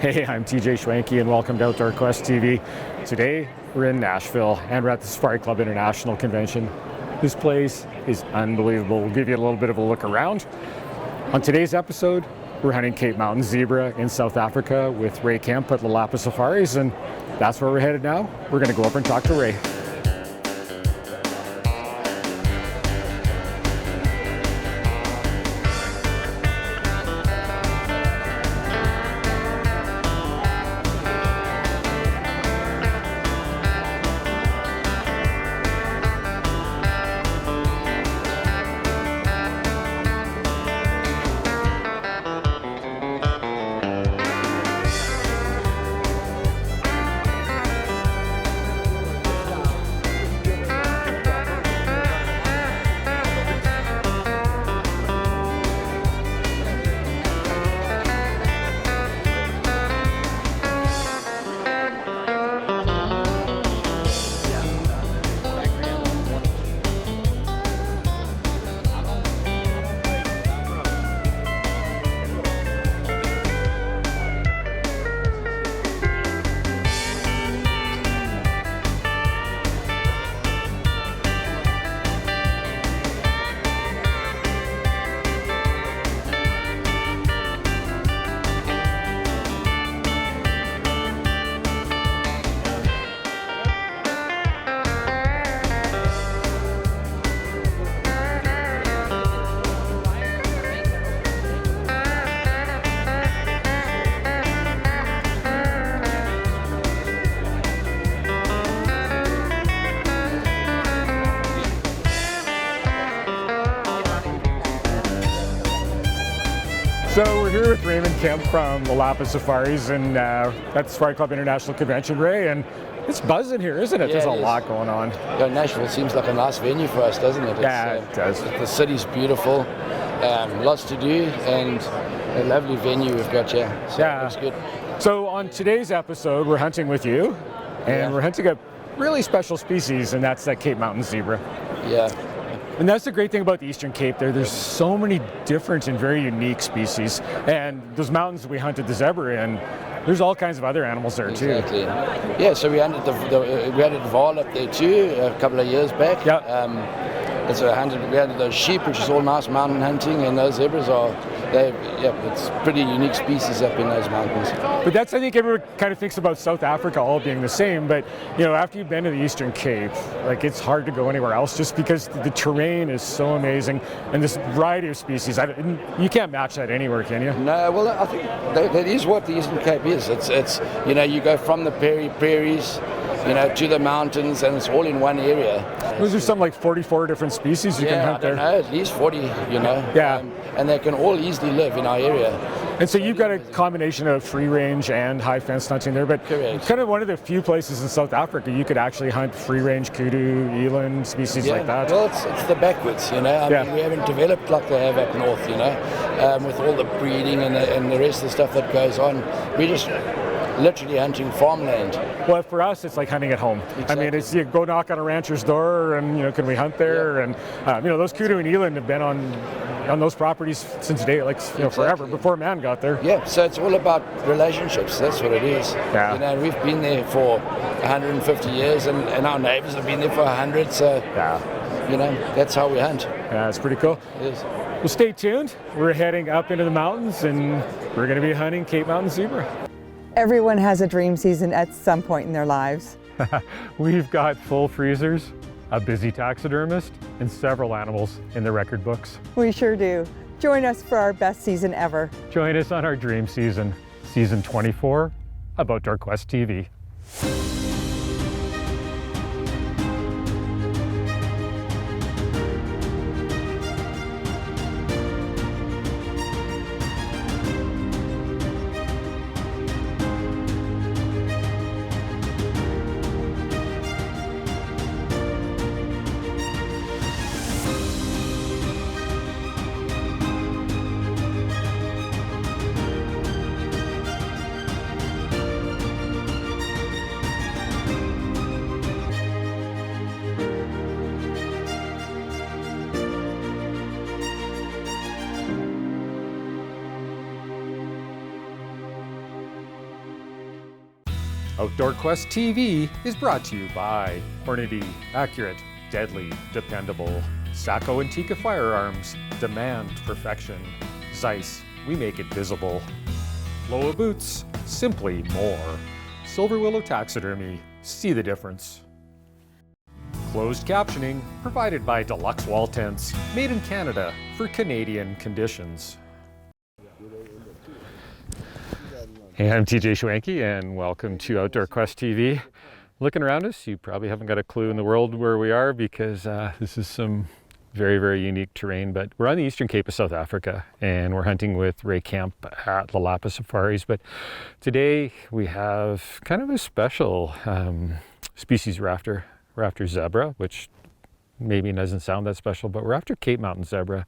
Hey, I'm TJ Schwanke and welcome to Outdoor Quest TV. Today we're in Nashville and we're at the Safari Club International Convention. This place is unbelievable. We'll give you a little bit of a look around. On today's episode, we're hunting Cape Mountain zebra in South Africa with Ray Kemp at Lalapa Safaris, and that's where we're headed now. We're going to go over and talk to Ray. So we're here with Raymond Kemp from Lalapa Safaris and at the Safari Club International Convention, Ray, and it's buzzing here, isn't it? Yeah, there's a lot going on. Yeah, Nashville seems like a nice venue for us, doesn't it? It does. The city's beautiful, lots to do, and a lovely venue we've got here. So it looks good. So on today's episode, we're hunting with you, and we're hunting a really special species, and that's that Cape Mountain zebra. Yeah. And that's the great thing about the Eastern Cape there's so many different and very unique species. And those mountains we hunted the zebra in, there's all kinds of other animals there too. Exactly. Yeah, so we hunted we had a Val up there too a couple of years back. Yeah. And so we hunted those sheep, which is all nice mountain hunting, and those zebras it's pretty unique species up in those mountains. But I think everyone kind of thinks about South Africa all being the same, but after you've been to the Eastern Cape, it's hard to go anywhere else just because the terrain is so amazing and this variety of species. You can't match that anywhere, can you? No, well, I think that is what the Eastern Cape is. It's you go from the prairies, to the mountains, and it's all in one area. Those are something like 44 different species you can hunt there. I don't know, at least 40, Yeah. And they can all easily live in our area. And so you've got a combination of free range and high fence hunting there, but Correct. Kind of one of the few places in South Africa you could actually hunt free range kudu, eland, species like that. Well, it's the backwoods, I mean, we haven't developed like they have up north, with all the breeding and the rest of the stuff that goes on. We're just literally hunting farmland. Well, for us, it's like hunting at home. Exactly. I mean, it's you go knock on a rancher's door, and can we hunt there? Yeah. And those kudu and eland have been on those properties since day, forever before man got there. Yeah, so it's all about relationships. That's what it is. Yeah. We've been there for 150 years, and our neighbors have been there for 100. So that's how we hunt. Yeah, it's pretty cool. It is. Well, stay tuned. We're heading up into the mountains, and we're going to be hunting Cape Mountain zebra. Everyone has a dream season at some point in their lives. We've got full freezers, a busy taxidermist, and several animals in the record books. We sure do. Join us for our best season ever. Join us on our dream season, season 24 of Outdoor Quest TV. Outdoor Quest TV is brought to you by Hornady, accurate, deadly, dependable. Sacco Antica Firearms, demand perfection. Zeiss, we make it visible. Loa Boots, simply more. Silver Willow Taxidermy, see the difference. Closed captioning provided by Deluxe Wall Tents, made in Canada for Canadian conditions. Hey, I'm TJ Schwanke and welcome to Outdoor Quest TV. Looking around us, you probably haven't got a clue in the world where we are because this is some very, very unique terrain, but we're on the eastern Cape of South Africa and we're hunting with Ray Kemp at Lalapa Safaris. But today we have kind of a special species rafter zebra, which maybe doesn't sound that special, but we're after Cape Mountain zebra.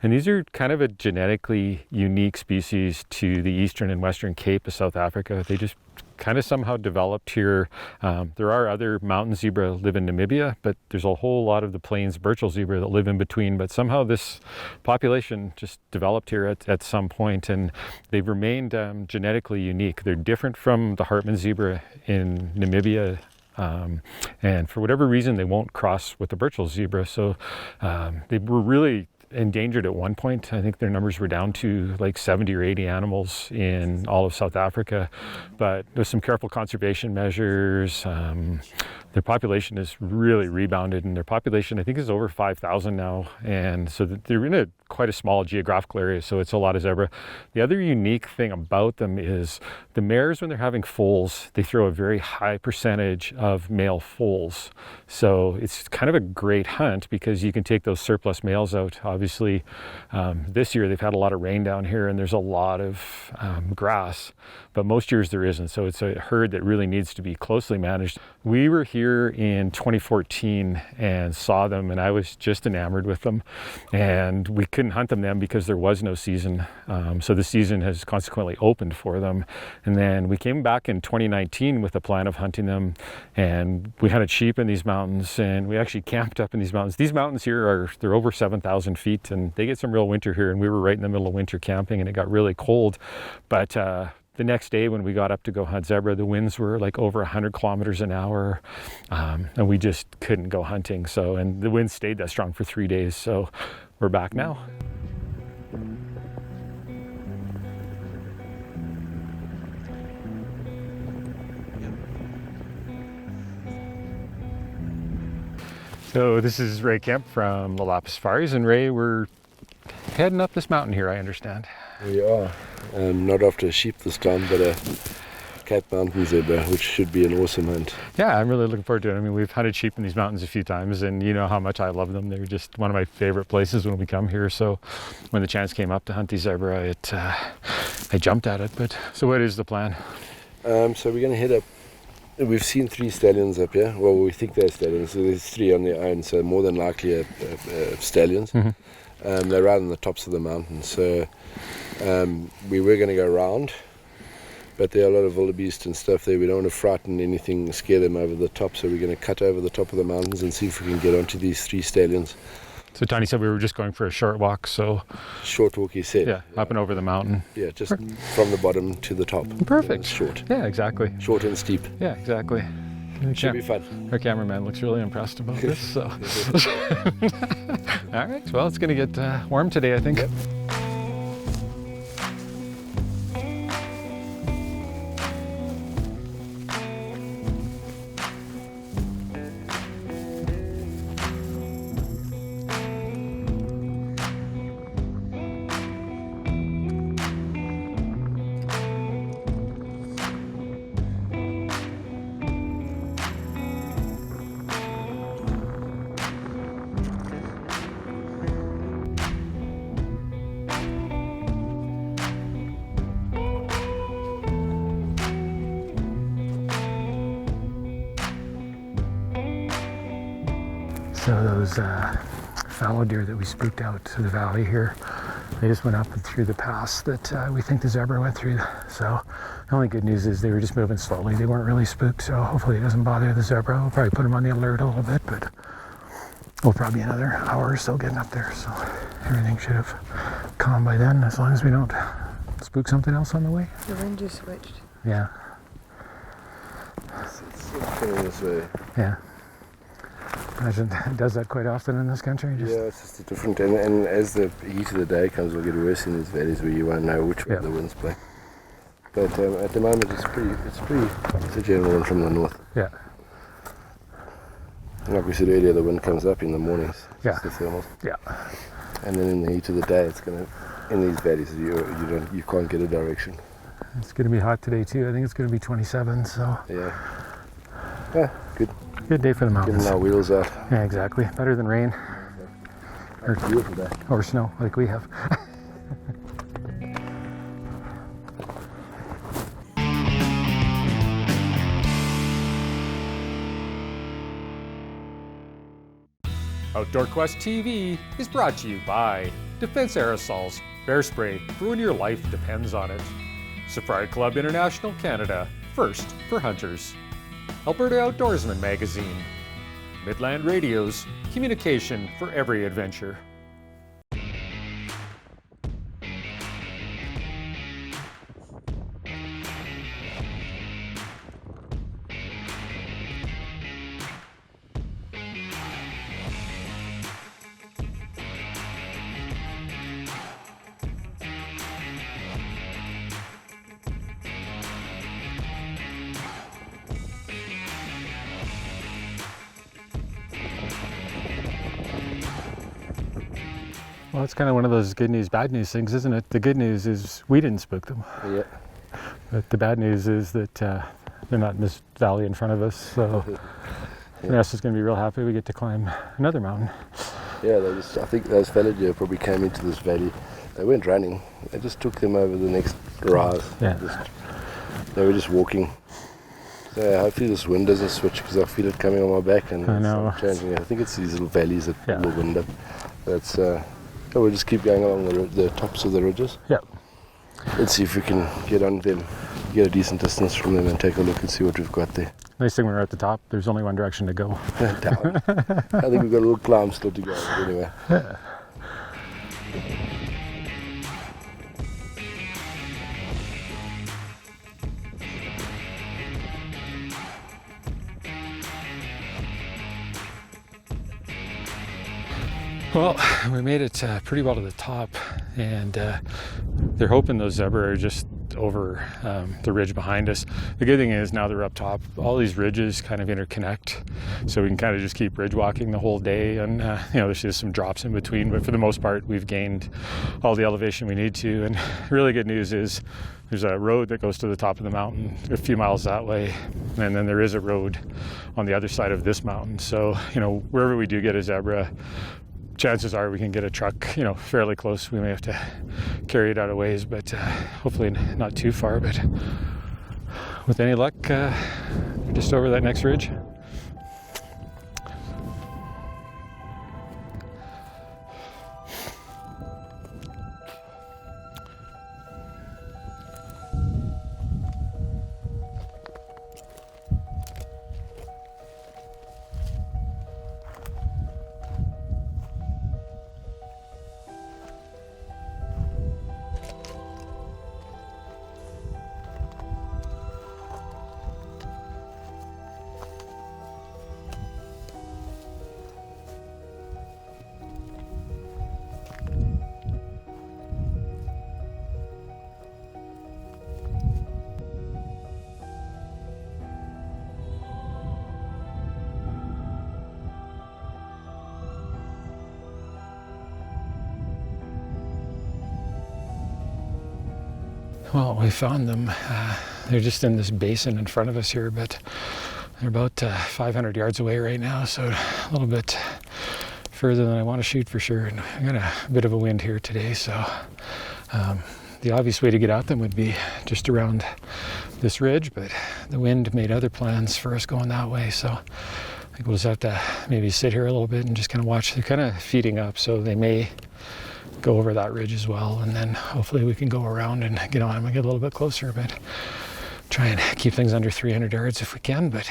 And these are kind of a genetically unique species to the eastern and western Cape of South Africa. They just kind of somehow developed here. There are other mountain zebra live in Namibia, but there's a whole lot of the plains Burchell zebra that live in between. But somehow this population just developed here at some point, and they've remained genetically unique. They're different from the Hartmann zebra in Namibia. And for whatever reason, they won't cross with the Burchell zebra. So they were really endangered at one point. I think their numbers were down to like 70 or 80 animals in all of South Africa. But there's some careful conservation measures. Their population has really rebounded, and their population I think is over 5,000 now. And so they're in quite a small geographical area, so it's a lot of zebra. The other unique thing about them is the mares, when they're having foals, they throw a very high percentage of male foals. So it's kind of a great hunt because you can take those surplus males out. Obviously, this year they've had a lot of rain down here and there's a lot of grass, but most years there isn't. So it's a herd that really needs to be closely managed. We were here in 2014 and saw them, and I was just enamored with them. And we couldn't hunt them then because there was no season. So the season has consequently opened for them. And then we came back in 2019 with a plan of hunting them, and we hunted sheep in these mountains, and we actually camped up in these mountains. These mountains here they're over 7,000 feet, and they get some real winter here, and we were right in the middle of winter camping, and it got really cold. But the next day when we got up to go hunt zebra, the winds were like over 100 kilometers an hour, and we just couldn't go hunting. And the wind stayed that strong for 3 days, so we're back now. So this is Ray Kemp from Lalapa Safaris, and Ray, we're heading up this mountain here, I understand. We are. Not after a sheep this time, but a Cape Mountain zebra, which should be an awesome hunt. Yeah, I'm really looking forward to it. I mean, we've hunted sheep in these mountains a few times, and you know how much I love them. They're just one of my favorite places when we come here. So when the chance came up to hunt these zebra, I jumped at it. But so what is the plan? So we're going to head up. We've seen 3 stallions up here. Well, we think they're stallions. So there's 3 on their own, so more than likely stallions. Mm-hmm. They're right on the tops of the mountain. So we were going to go around, but there are a lot of wildebeest and stuff there. We don't want to frighten anything, scare them over the top. So we're going to cut over the top of the mountains and see if we can get onto these 3 stallions. So Tony said we were just going for a short walk, so... Short walk, he said. Yeah, up and over the mountain. Yeah, just from the bottom to the top. Perfect. Short. Yeah, exactly. Short and steep. Yeah, exactly. Should be fun. Our cameraman looks really impressed about this, so... All right, well, it's going to get warm today, I think. Yep. So those fallow deer that we spooked out to the valley here, they just went up and through the pass that we think the zebra went through. So the only good news is they were just moving slowly. They weren't really spooked, so hopefully it doesn't bother the zebra. We'll probably put them on the alert a little bit, but we'll probably another hour or so getting up there. So everything should have calmed by then, as long as we don't spook something else on the way. The wind just switched. Yeah. It's coming this way. Yeah. Imagine it does that quite often in this country. Just, Yeah, it's just a different, and as the heat of the day comes, it'll get worse in these valleys where you won't know which way the wind's blowing. But at the moment, it's a general wind from the north. Yeah. Like we said earlier, the wind comes up in the mornings. Yeah. It's the thermals. Yeah. And then in the heat of the day, it's gonna, in these valleys, you can't get a direction. It's going to be hot today too. I think it's going to be 27. So Yeah, good. Good day for the mountains. Getting our wheels out. Yeah, exactly. Better than rain Beautiful day. or snow like we have. Outdoor Quest TV is brought to you by Defense Aerosols, bear spray for when your life depends on it. Safari Club International Canada, first for hunters. Alberta Outdoorsman Magazine. Midland Radio's communication for every adventure. Well, it's kind of one of those good news, bad news things, isn't it? The good news is we didn't spook them. Yeah. But the bad news is that they're not in this valley in front of us. So Ness is going to be real happy we get to climb another mountain. Yeah, I think those fellow deer probably came into this valley. They weren't running. They just took them over the next rise. Yeah. They were just walking. So yeah, hopefully this wind doesn't switch because I feel it coming on my back and I know. it's changing. I think it's these little valleys that Yeah. pull the wind up. That's we'll just keep going along the tops of the ridges. Yeah. Let's see if we can get on them, get a decent distance from them and take a look and see what we've got there. Nice thing when we're at the top, there's only one direction to go. Down. I think we've got a little climb still to go, but anyway. Well, we made it pretty well to the top, and they're hoping those zebra are just over the ridge behind us. The good thing is now they're up top, all these ridges kind of interconnect, so we can kind of just keep ridge walking the whole day, and there's just some drops in between, but for the most part we've gained all the elevation we need to. And really good news is there's a road that goes to the top of the mountain a few miles that way, and then there is a road on the other side of this mountain. So wherever we do get a zebra, chances are we can get a truck, fairly close. We may have to carry it out a ways, but hopefully not too far. But with any luck, just over that next ridge. Well, we found them. They're just in this basin in front of us here, but they're about 500 yards away right now, so a little bit further than I want to shoot for sure. And I got a bit of a wind here today, so the obvious way to get at them would be just around this ridge, but the wind made other plans for us going that way, so I think we'll just have to maybe sit here a little bit and just kind of watch. They're kind of feeding up, so they may go over that ridge as well, and then hopefully we can go around and get on them and get a little bit closer, but try and keep things under 300 yards if we can. But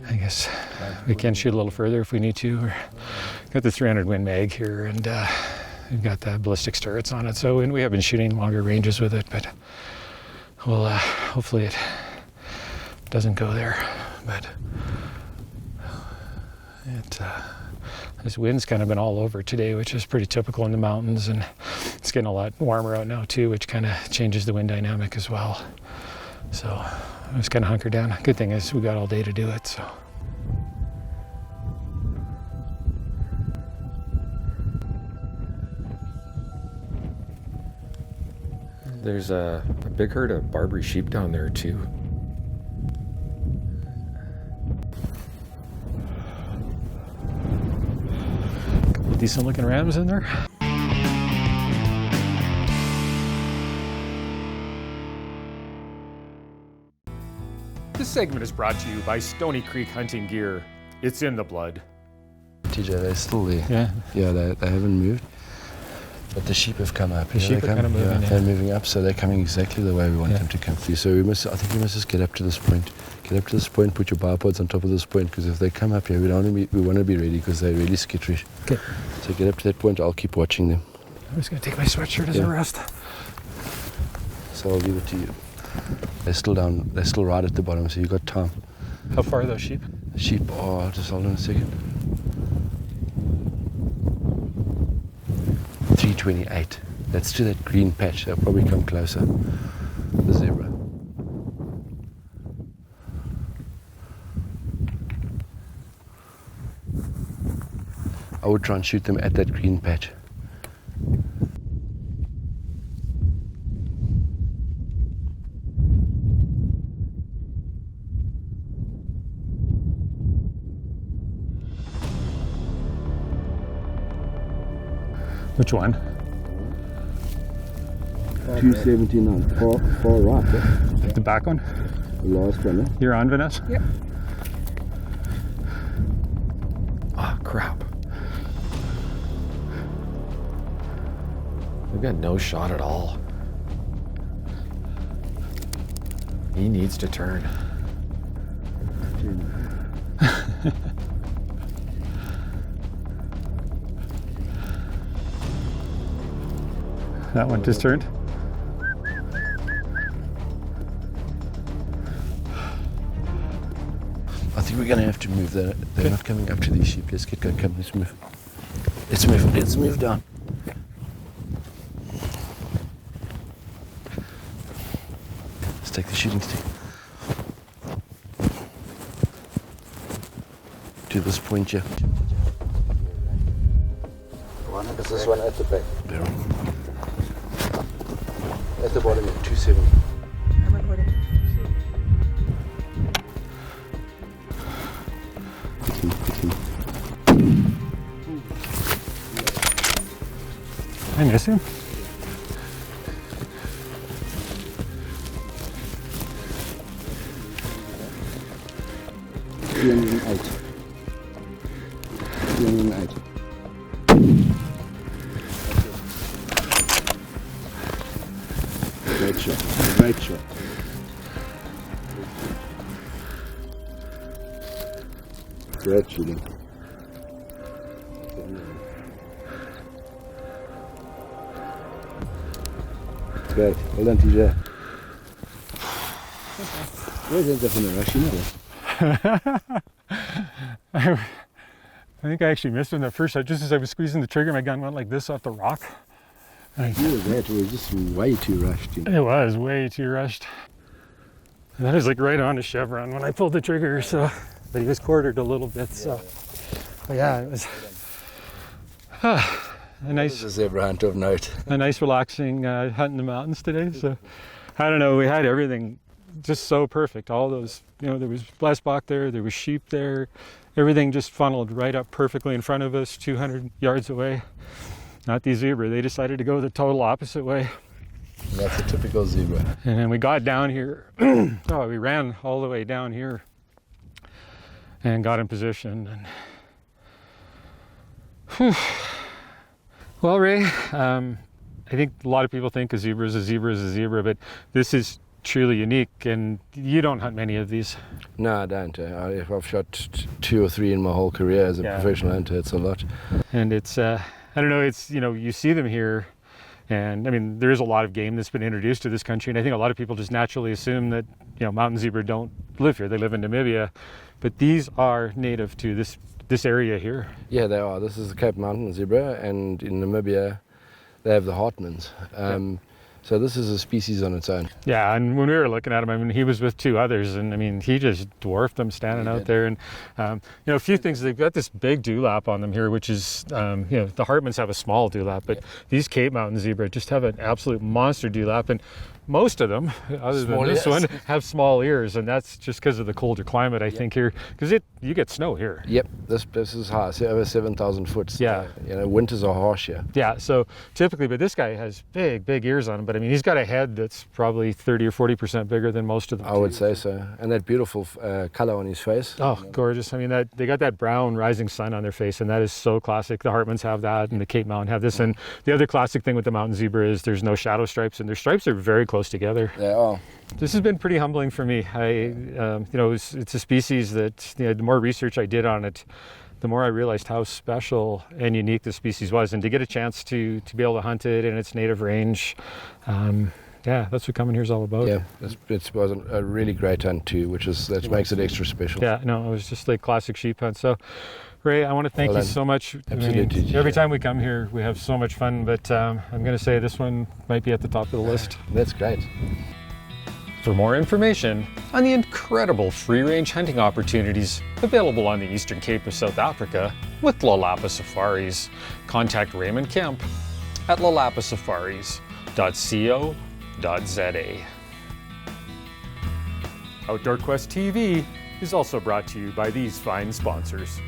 I guess we can shoot a little further if we need to. We've got the 300 Win Mag here, and we've got the ballistic turrets on it, so we have been shooting longer ranges with it, but we'll hopefully it doesn't go there. But this wind's kind of been all over today, which is pretty typical in the mountains, and it's getting a lot warmer out now too, which kind of changes the wind dynamic as well. So I was kind of hunkered down. Good thing is we got all day to do it. So. There's a big herd of Barbary sheep down there too. Couple decent looking rams in there. This segment is brought to you by Stony Creek Hunting Gear. It's in the blood. TJ, they're still there. Yeah. Yeah, they haven't moved. But the sheep have come up. The sheep are kind of moving. Yeah, they're moving up, so they're coming exactly the way we want them to come through. So I think we must just get up to this point. Get up to this point, put your bipods on top of this point, because if they come up here, we want to be ready because they're really skitterish. Okay. So get up to that point. I'll keep watching them. I'm just going to take my sweatshirt as a rest. So I'll leave it to you. They're still down. They're still right at the bottom, so you've got time. How far are those sheep? The sheep, just hold on a second. 328. That's to that green patch. They'll probably come closer. The zebra. I would try and shoot them at that green patch. Which one? 279. Far right. Eh? The back one? The last one. Eh? You're on, Vanessa? Yep. Oh, crap. We've got no shot at all. He needs to turn. That one just turned. I think we're going to have to move. They're not coming up to these sheep. Let's get going. Come, let's move. Let's move. Let's move down. Let's take the shooting stick. To this point here. Is this one at the back? There. At the bottom, 270. I miss him. Great shot. Great shot. Great shooting. Great. Well done, TJ. Where's that from the rush, I think I actually missed him that first shot. Just as I was squeezing the trigger, my gun went like this off the rock. That was just way too rushed. It was way too rushed. And that was like right on a chevron when I pulled the trigger, so, but he was quartered a little bit, so. But yeah, it was a nice, a zebra hunt of note. a nice relaxing hunt in the mountains today. So I don't know, we had everything just so perfect. All those, there was blessbok there was sheep there. Everything just funneled right up perfectly in front of us, 200 yards away. Not the zebra, they decided to go the total opposite way. And that's a typical zebra. And then we got down here, we ran all the way down here and got in position. And well, Ray, I think a lot of people think a zebra is a zebra is a zebra, but this is truly unique, and you don't hunt many of these. No, I don't. I've shot 2 or 3 in my whole career as a professional hunter. It's a lot. And it's, I don't know, it's, you see them here, and I there is a lot of game that's been introduced to this country, and I think a lot of people just naturally assume that, mountain zebra don't live here. They live in Namibia, but these are native to this area here. Yeah, they are. This is the Cape Mountain zebra, and in Namibia, they have the Hartmans. So this is a species on its own. Yeah, and when we were looking at him, I mean, he was with two others, and I mean, he just dwarfed them standing out there. And a few things. They've got this big dewlap on them here, which is, the Hartmans have a small dewlap, but these Cape Mountain zebra just have an absolute monster dewlap. And most of them, other Small than this ears. one, have small ears, and that's just because of the colder climate, I think, here. Because you get snow here. Yep, this is high, so over 7,000 foot. Yeah. Winters are harsh here. Yeah, so typically, but this guy has big ears on him. But I mean, he's got a head that's probably 30 or 40% bigger than most of them. I would say so. And that beautiful color on his face. Oh, gorgeous. I mean, they got that brown rising sun on their face, and that is so classic. The Hartmans have that, and the Cape Mountain have this. And the other classic thing with the mountain zebra is there's no shadow stripes, and their stripes are very close together. They are. This has been pretty humbling for me. It's a species that, the more research I did on it, the more I realized how special and unique this species was. And to get a chance to be able to hunt it in its native range, that's what coming here is all about. Yeah, it was a really great hunt too, that makes it extra special. Yeah, no, it was just like classic sheep hunt. So, Ray, I want to thank you so much. Absolutely. I mean, every time we come here, we have so much fun, but I'm going to say this one might be at the top of the list. That's great. For more information on the incredible free-range hunting opportunities available on the Eastern Cape of South Africa with Lalapa Safaris, contact Raymond Kemp at lalapasafaris.co.za. Outdoor Quest TV is also brought to you by these fine sponsors.